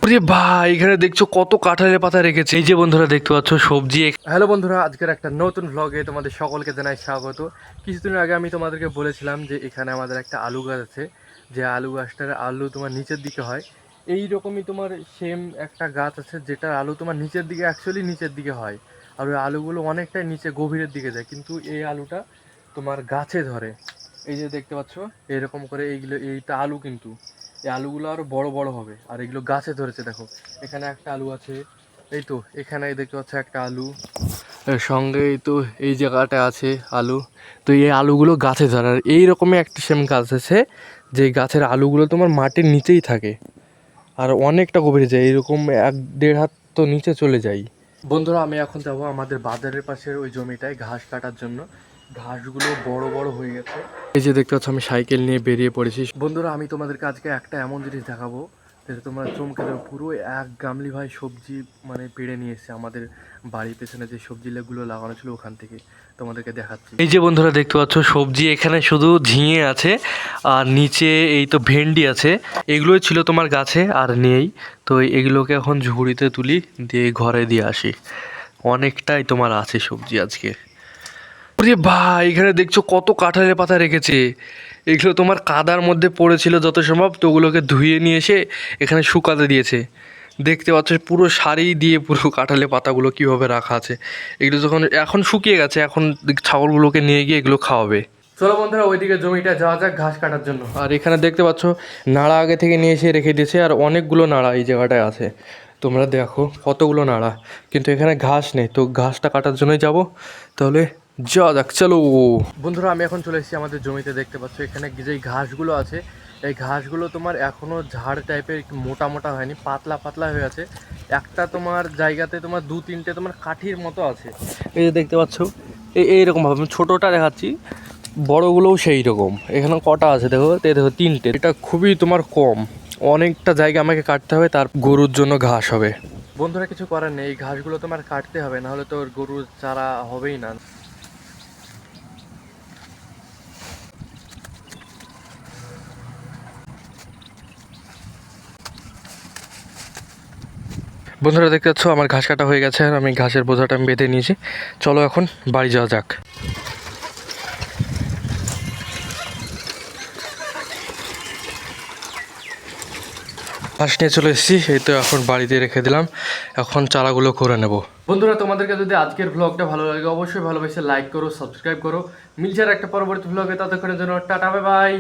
ওরে ভাই, এখানে দেখছো কত কাঁঠালের পাতা রেখেছে। এই যে বন্ধুরা দেখতে পাচ্ছ সবজি। হ্যালো বন্ধুরা, আজকের একটা নতুন ভ্লগে তোমাদের সকলকে জানাই স্বাগত। কিছুদিন আগে আমি তোমাদেরকে বলেছিলাম যে এখানে আমাদের একটা আলু গাছ আছে, যে আলু গাছটার আলু তোমার নিচের দিকে হয়। এই রকমই তোমার সেম একটা গাছ আছে যেটার আলু তোমার নিচের দিকে, অ্যাকচুয়ালি নিচের দিকে হয়, আর ওই আলুগুলো অনেকটাই নিচে গভীরের দিকে যায়, কিন্তু এই আলুটা তোমার গাছে ধরে। এই যে দেখতে পাচ্ছ এরকম করে এইগুলো, এইটা আলু, কিন্তু এই আলুগুলো আরো বড় বড় হবে, আর এগুলো গাছে ধরেছে। দেখো এখানে একটা আলু আছে, এই তো এখানে দেখতে পাচ্ছ একটা আলু, এর সঙ্গে এই তো এই জায়গাটা আছে আলু। তো এই আলুগুলো গাছে ধরে, আর এইরকমই একটা সেম গাছ আছে যে গাছের আলুগুলো তোমার মাটির নিচেই থাকে, আর অনেকটা গভীরে যায়, এরকম 1-1.5 হাত তো নিচে চলে যায়। বন্ধুরা, আমি এখন যাবো আমাদের বাজারের পাশের ওই জমিটায় ঘাস কাটার জন্য। ঘাসগুলো বড় বড় হয়ে গেছে। এই যে দেখতে পাচ্ছ আমি সাইকেল নিয়ে বেরিয়ে পড়েছি। বন্ধুরা, আমি তোমাদেরকে আজকে একটা এমন জিনিস দেখাবো যেটা তোমরা চমকে দেবো। পুরো 1 গামলি ভাই সবজি মানে পেড়ে নিয়ে এসেছে আমাদের বাড়ির পেছনে যে সবজি লেগুলো লাগানো ছিল ওখান থেকে, তোমাদেরকে দেখাচ্ছি। এই যে বন্ধুরা দেখতে পাচ্ছ সবজি, এখানে শুধু ঝিঙে আছে আর নিচে এই তো ভেন্ডি আছে। এগুলোই ছিল তোমার গাছে, আর নেই। তো এগুলোকে এখন ঝুড়িতে তুলি, দিয়ে ঘরে দিয়ে আসি। অনেকটাই তোমার আছে সবজি আজকে। ওরে ভাই, এখানে দেখছো কত কাঁঠালের পাতা রেখেছে। এগুলো তোমার কাদার মধ্যে পড়েছিল যত সম্ভব, তো ওগুলোকে ধুয়ে নিয়ে এসে এখানে শুকাতে দিয়েছে। দেখতে পাচ্ছ পুরো শাড়ি দিয়ে পুরো কাঁঠালের পাতাগুলো কীভাবে রাখা আছে। এগুলো যখন এখন শুকিয়ে গেছে, এখন ছাগলগুলোকে নিয়ে গিয়ে এগুলো খাওয়াবে। চলো বন্ধুরা, ওইদিকে জমিটা যাওয়া যাক ঘাস কাটার জন্য। আর এখানে দেখতে পাচ্ছ নাড়া আগে থেকে নিয়ে এসে রেখে দিয়েছে, আর অনেকগুলো নাড়া এই জায়গাটায় আছে। তোমরা দেখো কতগুলো নাড়া, কিন্তু এখানে ঘাস নেই। তো ঘাসটা কাটার জন্যই যাব, তাহলে যাওয়া যাক, চলো। বন্ধুরা, আমি এখন চলে এসেছি আমাদের জমিতে। দেখতে পাচ্ছ এখানে যেই ঘাসগুলো আছে, এই ঘাসগুলো তোমার এখনও ঝাড় টাইপের, একটু মোটা মোটা হয়নি, পাতলা পাতলা হয়ে আছে। একটা তোমার জায়গাতে তোমার 2-3টে তোমার কাঠির মতো আছে। এই যে দেখতে পাচ্ছ এইরকমভাবে আমি ছোটোটা দেখাচ্ছি, বড়গুলোও সেই রকম। এখানে কটা আছে দেখো, দেখো 3টে। এটা খুবই তোমার কম, অনেকটা জায়গা আমাকে কাটতে হবে, তার গরুর জন্য ঘাস হবে। বন্ধুরা, কিছু করার নেই, এই ঘাসগুলো তোমার কাটতে হবে, নাহলে তো গরুর চারা হবেই না। বন্ধুরা দেখতে পাচ্ছ আমার ঘাস কাটা হয়ে গেছে, আর আমি ঘাসের বোঝাটা আমি বেঁধে নিয়েছি। চলো এখন বাড়ি যাওয়া যাক। ঘাস নিয়ে চলে এসেছি, এই তো এখন বাড়িতে রেখে দিলাম। এখন চারাগুলো করে নেব। বন্ধুরা, তোমাদেরকে যদি আজকের ভ্লগটা ভালো লাগে অবশ্যই ভালোবেসে লাইক করো, সাবস্ক্রাইব করো। মিলছে আর একটা পরবর্তী ভ্লগে, ততক্ষণের জন্য টাটা, বাই বাই।